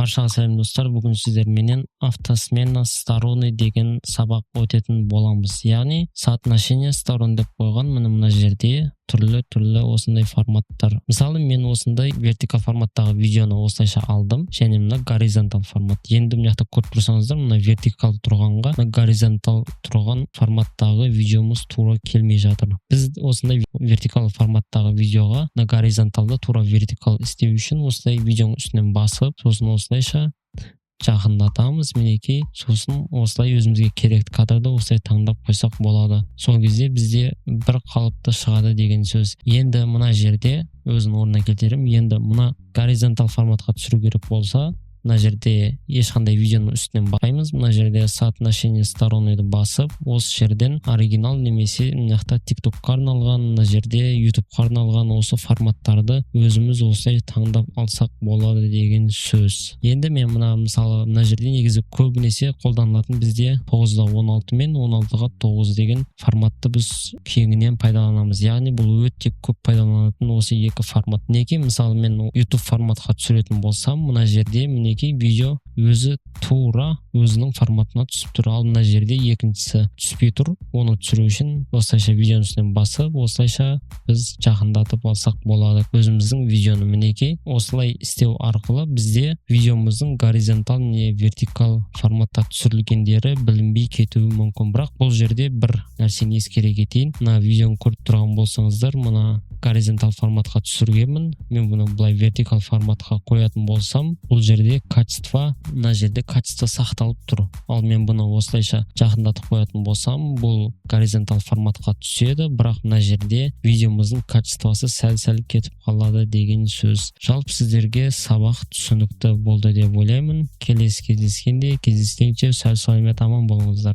Баршаға сәлем достар, бүгін сіздер менен автосмена сторонный деген сабақ өтетін боламыз. Яғни соотношение сторон деп қойған мына жерде түрлі осындай форматтар. Мысалы мен осындай вертикал форматтағы видеоны осылайша алдым, және мына горизонтал формат. Енді мына жақта көріп тұрсаңыздар, мына вертикал тұрғанға горизонтал тұрған форматтағы видеомыз тура келмей жатыр. Біз осындай вертикал форматтағы видеоға мына горизонталды тура вертикал істеу үшін осылай видеоның үстінен басып, сосын осылайша жақындатамыз, мінекей, сосын осылай өзімізге керекті кадрды осылай таңдап қойсақ болады. Сол кезде бізде бір қалыпты шығады деген сөз. Енді мына жерде өзінің орнына келтірем. Енді мына горизонтал форматқа түсіру керек болса, мына жерде ешқандай видеоның үстінен бақаймыз. Мына жерде соотношение сторонойды басып, осы жерден оригинал немесе мына жақта TikTokқа арналған, мына жерде YouTubeқа арналған осы форматтарды өзіміз осылай таңдап алсақ болады деген сөз. Енді мен мысалы мына жерде негізі көбінесе қолданылатын бізде 9:16 мен 16:9 деген форматты біз кеңінен пайдаланамыз. Яғни бұл өте көп пайдаланатын осы екі формат. Неге мысалы мен YouTube форматқа түсіретін болсам, мына жерде видео өзі тура өзінің форматына түсіп тұр. Ал мына жерде екіншісі түспей тұр. Оны түсіру үшін осылайша видеоның үстінен басып, осылайша біз жақындатып алсақ болады өзіміздің видеоны. Мінекей, осылай істеу арқылы бізде видеомыздың горизонтал не вертикал форматта түсірілгендері білінбей кетуі мүмкін. Бірақ бұл жерде бір нәрсені ескере кетейін. Мына видеоны көріп тұрған болсаңыздар, мына горизонтал форматқа түсіргенмін. Мен бұны былай вертикал форматқа қоятын болсам, бұл жерде качество, мына жерде качество сақталып тұр. Ал мен бұны осылайша жақындатып қоятын болсам, бұл горизонтал форматқа түседі, бірақ мына жерде видеомыздың качествосы сәл-сәл кетіп қалады деген сөз. Жалпы сіздерге сабақ түсінікті болды деп ойлаймын. Келесі кездескенше сау саламат аман болыңыздар.